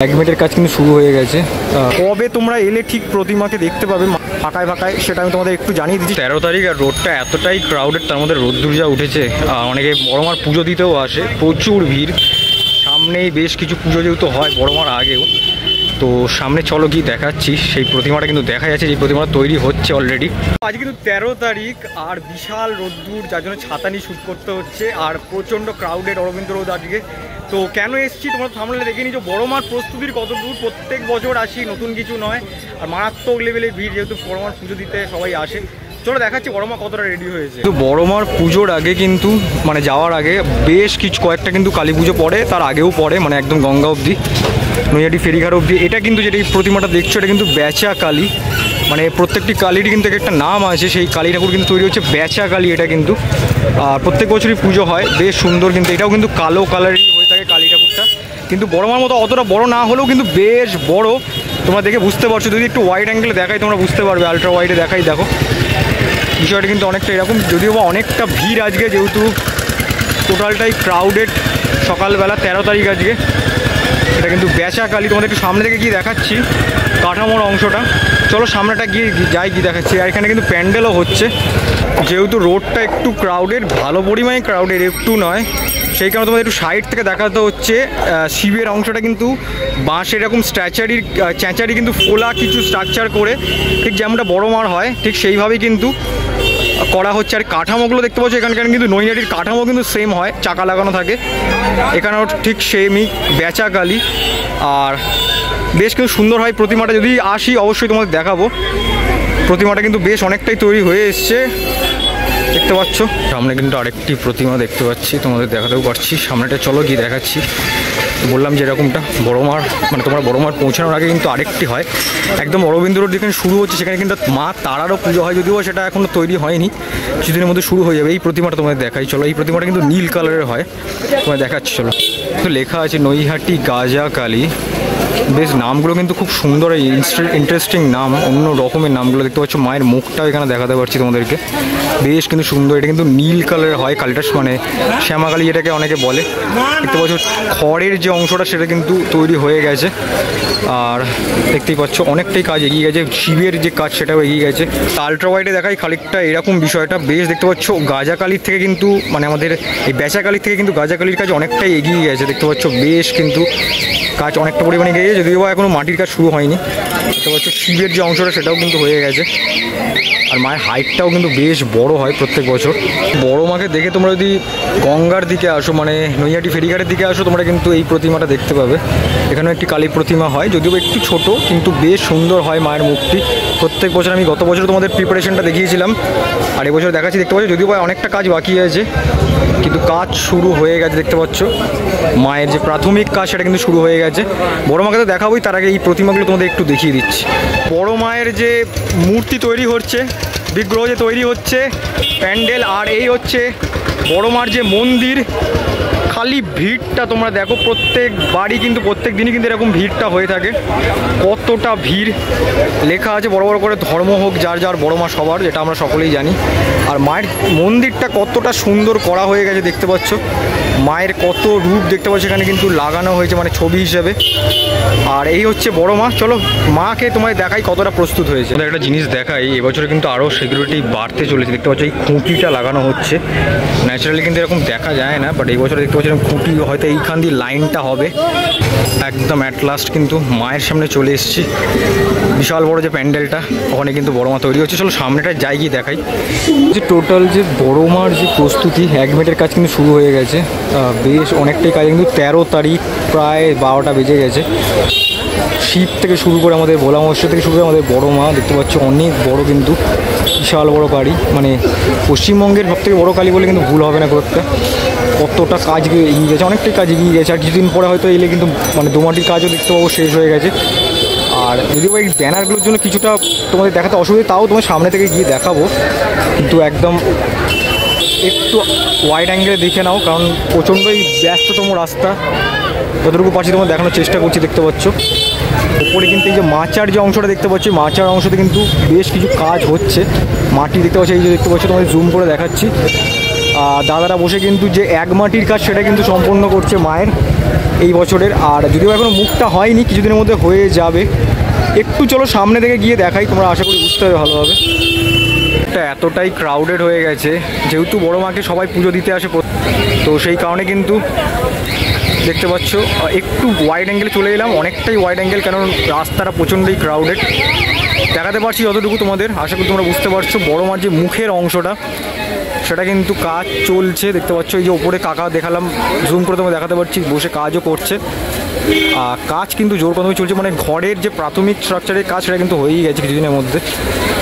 এক মিনিটের কাজ কিন্তু শুরু হয়ে গেছে। কবে তোমরা এলে ঠিক প্রতিমাকে দেখতে পাবে ফাঁকায় ফাঁকায় সেটা আমি তোমাদের একটু জানিয়ে দিচ্ছি। 13 তারিখ আর রোডটা এতটাই ক্রাউডেড, তার মধ্যে রোদ্দুর যা উঠেছে, অনেকে বড়মার পুজো দিতেও আসে, প্রচুর ভিড়। সামনেই বেশ কিছু পুজো যেহেতু হয় বড়মার আগেও, তো সামনে চলো কি দেখাচ্ছি। সেই প্রতিমাটা কিন্তু দেখা যাচ্ছে, যে প্রতিমাটা তৈরি হচ্ছে অলরেডি। আজ কিন্তু 13 তারিখ আর বিশাল রোদ্দুর, যার জন্য ছাতা নিয়ে শ্যুট করতে হচ্ছে, আর প্রচণ্ড ক্রাউডেড অরবিন্দ রোড আজকে। তো কেন এসছি তোমরা সামনে দেখে নিচ্ছ বড়মার প্রস্তুতির কত দূর। প্রত্যেক বছর আসি, নতুন কিছু নয়, আর মারাত্মক লেভেলে ভিড়, যেহেতু বড়মার পুজো দিতে সবাই আসে। চলো দেখাচ্ছি বড়মা কতটা রেডি হয়েছে। তো বড়মার পুজোর আগে কিন্তু মানে যাওয়ার আগে বেশ কিছু কয়েকটা কিন্তু কালী পুজো পড়ে, তার আগেও পড়ে, মানে একদম গঙ্গা অবধি, নৈহাটি ফেরিঘাট অবধি। এটা কিন্তু যেটা এই প্রতিমাটা দেখছো, এটা কিন্তু বেচা কালী, মানে প্রত্যেকটি কালীরই কিন্তু একটা নাম আছে। সেই কালী ঠাকুর কিন্তু তৈরি হচ্ছে বেচা কালী, এটা কিন্তু প্রত্যেক বছরই পুজো হয়, বেশ সুন্দর। কিন্তু এটাও কিন্তু কালো কালারই হয়ে থাকে কালী ঠাকুরটা, কিন্তু বড়মার মতো অতটা বড় না হলেও কিন্তু বেশ বড়। তোমরা দেখে বুঝতে পারছো, যদি একটু ওয়াইড অ্যাঙ্গেলে দেখাই তোমরা বুঝতে পারবে, আলট্রা ওয়াইডে দেখাই, দেখো বিষয়টা কিন্তু অনেকটা এরকম। যদিও বা অনেকটা ভিড় আজকে, যেহেতু টোটালটাই ক্রাউডেড সকালবেলা, 13 তারিখ আজকে। এটা কিন্তু বেচা কালী, তোমাদের একটু সামনে থেকে গিয়ে দেখাচ্ছি কাঠামোর অংশটা। চলো সামনেটা গিয়ে যাই, গিয়ে দেখাচ্ছি। আর এখানে কিন্তু প্যান্ডেলও হচ্ছে, যেহেতু রোডটা একটু ক্রাউডেড, ভালো পরিমাণে ক্রাউডেড, একটু নয়, সেই কারণে তোমাদের একটু সাইড থেকে দেখাতে হচ্ছে। শিবের অংশটা কিন্তু বাঁশের এরকম চ্যাঁচারি কিন্তু ফোলা কিছু স্ট্রাকচার করে, ঠিক যেমনটা বড়মার হয় ঠিক সেইভাবেই কিন্তু করা হচ্ছে। আর কাঠামোগুলো দেখতে পাচ্ছ, এখানকার কিন্তু নৈহাটির কাঠামো কিন্তু সেম হয়, চাকা লাগানো থাকে, এখানেও ঠিক সেমই বেচা কালী। আর বেশ কিন্তু সুন্দর হয় প্রতিমাটা, যদি আসি অবশ্যই তোমাদের দেখাবো। প্রতিমাটা কিন্তু বেশ অনেকটাই তৈরি হয়ে এসছে, দেখতে পাচ্ছ। সামনে কিন্তু আরেকটি প্রতিমা দেখতে পাচ্ছি, তোমাদের দেখাতেও পারছি। সামনেটা চলো গিয়ে দেখাচ্ছি। বললাম যে এরকমটা বড়মার, মানে তোমরা বড়মার পৌঁছানোর আগে কিন্তু আরেকটি হয়, একদম অরবিন্দ রোড যেখানে শুরু হচ্ছে, সেখানে কিন্তু মা তারারও পুজো হয়, যদিও সেটা এখনও তৈরি হয়নি, কিছুদিনের মধ্যে শুরু হয়ে যাবে। এই প্রতিমাটা তোমাদের দেখাই চলো। এই প্রতিমাটা কিন্তু নীল কালারের হয়, তোমাদের দেখাচ্ছি চলো। তো লেখা আছে নৈহাটি গাজা কালী, বেশ নামগুলো কিন্তু খুব সুন্দর, ইন্টারেস্টিং নাম, অন্য রকমের নামগুলো দেখতে পাচ্ছ। মায়ের মুখটাও এখানে দেখাতে পারছি তোমাদেরকে, বেশ কিন্তু সুন্দর। এটা কিন্তু নীল কালারের হয় কালীটা, মানে শ্যামাকালী যেটাকে অনেকে বলে। দেখতে পাচ্ছ খড়ের যে অংশটা সেটা কিন্তু তৈরি হয়ে গেছে, আর দেখতেই পাচ্ছ অনেকটাই কাজ এগিয়ে গেছে। শিবের যে কাজ সেটাও এগিয়ে গেছে। আলট্রা ওয়াইডে দেখাই খানিকটা এরকম বিষয়টা, বেশ দেখতে পাচ্ছ গাজা কালীর থেকে কিন্তু, মানে আমাদের এই বেচা কালীর থেকে কিন্তু গাজা কালীর কাজ অনেকটাই এগিয়ে গেছে। দেখতে পাচ্ছ বেশ কিন্তু কাজ অনেকটা পরিমাণে এগিয়ে গেছে, যদিও এখনও মাটির কাজ শুরু হয়নি। দেখতে পাচ্ছ শিবের যে অংশটা সেটাও কিন্তু হয়ে গেছে, আর মায়ের হাইটটাও কিন্তু বেশ বড় হয় প্রত্যেক বছর। বড় মাকে দেখে তোমরা যদি গঙ্গার দিকে আসো, মানে নৈহাটি ফেরিঘাটের দিকে আসো, তোমরা কিন্তু এই প্রতিমাটা দেখতে পাবে। এখানেও একটি কালী প্রতিমা হয়, যদিও একটু ছোট, কিন্তু বেশ সুন্দর হয় মায়ের মূর্তি। প্রত্যেক বছর আমি গত বছর তোমাদের প্রিপারেশনটা দেখিয়েছিলাম, আর এবছর দেখাচ্ছি। দেখতে পাচ্ছ যদিও অনেকটা কাজ বাকি আছে, কিন্তু কাজ শুরু হয়ে গেছে। দেখতে পাচ্ছ মায়ের যে প্রাথমিক কাজ সেটা কিন্তু শুরু হয়ে গেছে। বড় মাকে তো দেখাবোই, তার আগে এই প্রতিমাগুলো তোমাদের একটু দেখিয়ে দিচ্ছি। বড় মায়ের যে মূর্তি তৈরি হচ্ছে, বিগ্রহ যে তৈরি হচ্ছে, প্যান্ডেল, আর এই হচ্ছে বড় মার যে মন্দির। খালি ভিড়টা তোমরা দেখো, প্রত্যেক বাড়ি কিন্তু প্রত্যেক দিনই কিন্তু এরকম ভিড়টা হয়ে থাকে। কতটা ভিড়, লেখা আছে বড় বড় করে ধর্ম হোক যার যার, বড় মা সবার, যেটা আমরা সকলেই জানি। আর মায়ের মন্দিরটা কতটা সুন্দর করা হয়ে গেছে, দেখতে পাচ্ছ মায়ের কত রূপ দেখতে পাচ্ছ এখানে কিন্তু লাগানো হয়েছে, মানে ছবি হিসেবে। আর এই হচ্ছে বড় মা। চলো মাকে তোমায় দেখাই কতটা প্রস্তুত হয়েছে। একটা জিনিস দেখাই, এবছরে কিন্তু আরও সিকিউরিটি বাড়তে চলেছে। দেখতে পাচ্ছ এই খুঁটিটা লাগানো হচ্ছে, ন্যাচারালি কিন্তু এরকম দেখা যায় না, বাট এই বছর দেখতে পাচ্ছি খুঁটি হয়তো এইখান দিয়ে লাইনটা হবে একদম। অ্যাট লাস্ট কিন্তু মায়ের সামনে চলে এসেছি, বিশাল বড় যে প্যান্ডেলটা, ওখানে কিন্তু বড় মা তৈরি হচ্ছে। চলো সামনেটা যাই গিয়ে দেখাই। যে টোটাল যে বড় মার যে প্রস্তুতি, 1 মিনিটের কাজ কিন্তু শুরু হয়ে গেছে, বেশ অনেকটাই কাজ। কিন্তু 13 তারিখ প্রায় 12টা বেজে গেছে। শিব থেকে শুরু করে আমাদের ভোলা মহোৎসব থেকে শুরু করে আমাদের বড় মা, দেখতে পাচ্ছ অনেক বড় কিন্তু, বিশাল বড় কালী, মানে পশ্চিমবঙ্গের সবথেকে বড় কালী বলে কিন্তু ভুল হবে না কয়েকটা। কতটা কাজ এগিয়ে গেছে, অনেকটাই কাজ এগিয়ে গেছে। আর কিছুদিন পরে হয়তো এলে কিন্তু মানে দোমাটির কাজও দেখতে পাবো শেষ হয়ে গেছে। আর যদিও এই ব্যানারগুলোর জন্য কিছুটা তোমাদের দেখাতে অসুবিধা, তাও তোমার সামনে থেকে গিয়ে দেখাবো, কিন্তু একদম একটু ওয়াইড অ্যাঙ্গেলে দেখে নাও, কারণ প্রচণ্ডই ব্যস্ততম রাস্তা। যতটুকু পাচ্ছি তোমার দেখানোর চেষ্টা করছি। দেখতে পাচ্ছ ওপরে কিন্তু এই যে মাচার যে অংশটা দেখতে পাচ্ছি, মাচার অংশতে কিন্তু বেশ কিছু কাজ হচ্ছে। মাটি দেখতে পাচ্ছি, এই যে দেখতে পাচ্ছ, তোমাদের জুম করে দেখাচ্ছি। দাদারা বসে কিন্তু যে এক মাটির কাজ সেটা কিন্তু সম্পন্ন করছে মায়ের এই বছরের। আর যদিও এখনও মুখটা হয়নি, কিছুদিনের মধ্যে হয়ে যাবে। একটু চলো সামনে থেকে গিয়ে দেখাই, তোমরা আশা করি বুঝতে হবে ভালোভাবে। এটা এতটাই ক্রাউডেড হয়ে গেছে, যেহেতু বড় মাকে সবাই পুজো দিতে আসে, তো সেই কারণে কিন্তু দেখতে পাচ্ছ একটু ওয়াইড অ্যাঙ্গেলে চলে এলাম, অনেকটাই ওয়াইড অ্যাঙ্গেল, কারণ রাস্তাটা প্রচণ্ডই ক্রাউডেড। দেখাতে পারছি যতটুকু তোমাদের, আশা করি তোমরা বুঝতে পারছো। বড় মার যে মুখের অংশটা সেটা কিন্তু কাজ চলছে, দেখতে পাচ্ছ। এই যে ওপরে কাকা দেখালাম, জুম করে তোমায় দেখাতে পারছি, বসে কাজও করছে। কাজ কিন্তু জোর কদমে চলছে, মানে ঘরের যে প্রাথমিক স্ট্রাকচারের কাজ সেটা কিন্তু হয়েই গেছে কিছুদিনের মধ্যে।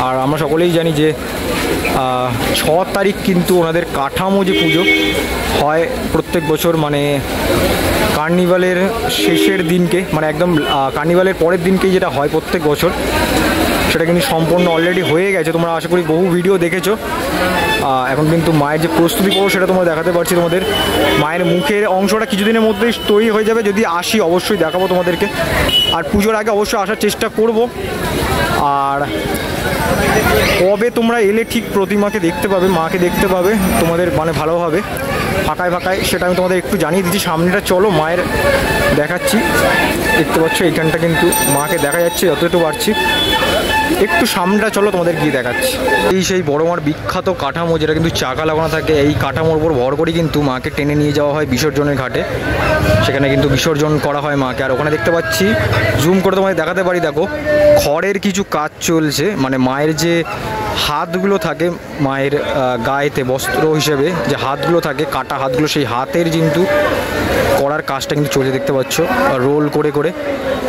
আর আমরা সকলেই জানি যে 6 তারিখ কিন্তু ওনাদের কাঠামো যে পুজো হয় প্রত্যেক বছর, মানে কার্নিভালের শেষের দিনকে, মানে একদম কার্নিভালের পরের দিনকেই যেটা হয় প্রত্যেক বছর, সেটা কিন্তু সম্পূর্ণ অলরেডি হয়ে গেছে। তোমরা আশা করি বহু ভিডিও দেখেছো। এখন কিন্তু মায়ের যে প্রস্তুতি করো সেটা তোমরা দেখাতে পারছি তোমাদের। মায়ের মুখের অংশটা কিছুদিনের মধ্যেই তৈরি হয়ে যাবে, যদি আসি অবশ্যই দেখাবো তোমাদেরকে। আর পুজোর আগে অবশ্যই আসার চেষ্টা করব। আর কবে তোমরা এলে ঠিক প্রতিমাকে দেখতে পাবে, মাকে দেখতে পাবে তোমাদের, মানে ভালোভাবে ফাঁকায় ফাঁকায়, সেটা আমি তোমাদের একটু জানিয়ে দিচ্ছি। সামনেটা চলো মায়ের দেখাচ্ছি, দেখতে পাচ্ছ এইখানটা কিন্তু মাকে দেখা যাচ্ছে যতটুকু পারছি। একটু সামনেটা চলো তোমাদের গিয়ে দেখাচ্ছি। এই সেই বড় মার বিখ্যাত কাঠামো, যেটা কিন্তু চাকা লাগানো থাকে, এই কাঠামোর উপর ভর করে কিন্তু মাকে টেনে নিয়ে যাওয়া হয় বিসর্জনের ঘাটে। সেখানে কিন্তু বিসর্জন করা হয় মাকে। আর ওখানে দেখতে পাচ্ছি, জুম করে তোমাদের দেখাতে পারি, দেখো খড়ের কিছু কাজ চলছে, মানে মায়ের যে হাতগুলো থাকে, মায়ের গায়েতে বস্ত্র হিসেবে যে হাতগুলো থাকে, কাটা হাতগুলো, সেই হাতের কিন্তু করার কাজটা কিন্তু চলছে, দেখতে পাচ্ছ, রোল করে করে।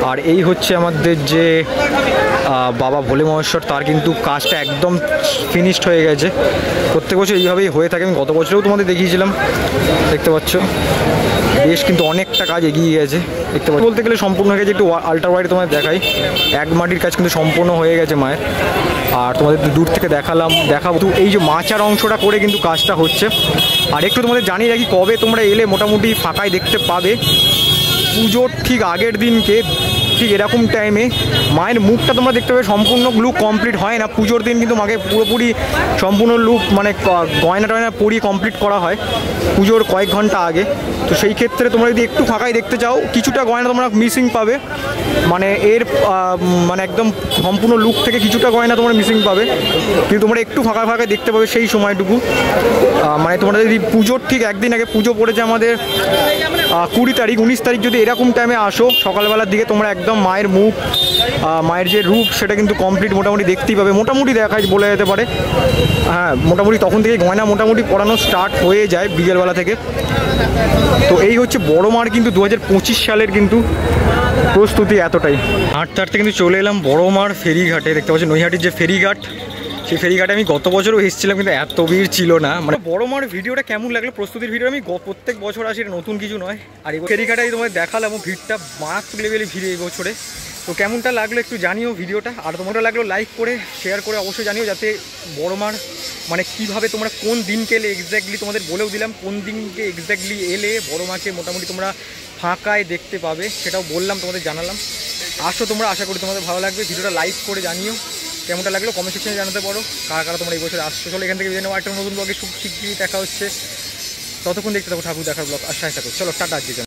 আর এই হচ্ছে আমাদের যে বাবা ভোলে মহেশ্বর, তার কিন্তু কাজটা একদম ফিনিশড হয়ে গেছে। প্রত্যেক বছর এইভাবেই হয়ে থাকে, আমি গত বছরেও তোমাদের দেখিয়েছিলাম, দেখতে পাচ্ছ। বেশ কিন্তু অনেকটা কাজ এগিয়ে গেছে, দেখতে পাচ্ছ। বলতে গেলে সম্পূর্ণ হয়ে গেছে। একটু আল্ট্রা ওয়াইড তোমাদের দেখাই, এক মাটির কাজ কিন্তু সম্পূর্ণ হয়ে গেছে মায়ের। আর তোমাদের দূর থেকে দেখাবো এই যে মাচার অংশটা করে কিন্তু কাজটা হচ্ছে। আর একটু তোমাদের জানিয়ে রাখি, কবে তোমরা এলে মোটামুটি ফাঁকায় দেখতে পাবে। পুজোর ঠিক আগের দিনকে ঠিক এরকম টাইমে মায়ের মুখটা তোমরা দেখতে পাবে, সম্পূর্ণ লুক কমপ্লিট হয় না। পুজোর দিন কিন্তু মাকে পুরোপুরি সম্পূর্ণ লুক, মানে গয়না টয়না পরিয়ে কমপ্লিট করা হয় পুজোর কয়েক ঘন্টা আগে। তো সেই ক্ষেত্রে তোমরা যদি একটু ফাঁকায় দেখতে চাও, কিছুটা গয়না তোমরা মিসিং পাবে, মানে এর মানে একদম সম্পূর্ণ লুক থেকে কিছুটা গয়না তোমরা মিসিং পাবে, কিন্তু তোমরা একটু ফাঁকায় ফাঁকায় দেখতে পাবে সেই সময়টুকু। মানে তোমরা যদি পুজোর ঠিক একদিন আগে, পুজো পড়েছে আমাদের 20 তারিখ, 19 তারিখ, যদি এরকম টাইমে আসো সকালবেলার দিকে, তোমরা একদম মায়ের মুখ, মায়ের যে রূপ সেটা কিন্তু কমপ্লিট মোটামুটি দেখতেই পাবে। মোটামুটি দেখাই বলা যেতে পারে, হ্যাঁ মোটামুটি তখন থেকে গয়না মোটামুটি পরানো স্টার্ট হয়ে যায় বিকেলবেলা থেকে। তো এই হচ্ছে বড় মার কিন্তু 2025 সালের কিন্তু প্রস্তুতি এতটাই। হাঁটতে কিন্তু চলে এলাম বড় মার ফেরিঘাটে, দেখতে পাচ্ছি নৈহাটির যে ফেরিঘাট, সেই ফেরিঘাটে আমি গত বছরও এসেছিলাম, কিন্তু এত ভিড় ছিল না। মানে বড় মার ভিডিওটা কেমন লাগলো, প্রস্তুতির ভিডিও, আমি প্রত্যেক বছর আসি, এটা নতুন কিছু নয়। আর এই ফেরিঘাটাই তোমায় দেখালাম, ভিড়টা মারাত্মক লেভেলে ভিড় এই বছরে। তো কেমনটা লাগলো একটু জানিও ভিডিওটা, আর তোমারটা লাগলো লাইক করে শেয়ার করে অবশ্যই জানিও, যাতে বড় মার মানে কীভাবে তোমরা কোন দিনকে এলে এক্স্যাক্টলি তোমাদের বলেও দিলাম, কোন দিনকে এক্স্যাক্টলি এলে বড় মাকে মোটামুটি তোমরা ফাঁকায় দেখতে পাবে, সেটাও বললাম, তোমাদের জানালাম। আসো তোমরা, আশা করি তোমাদের ভালো লাগবে। ভিডিওটা লাইক করে জানিও কেমনটা লাগলো, কমেন্ট সেকশনে জানাতে পারো কারা কারা তোমরা এই বছর আসছো। চলো এখান থেকে একটা নতুন ব্লগে খুব শীঘ্রই দেখা হচ্ছে, ততক্ষণ দেখতে থাকো ঠাকুর দেখার ব্লগ, আর সাথে থাকো। চলো টাটা আজকে।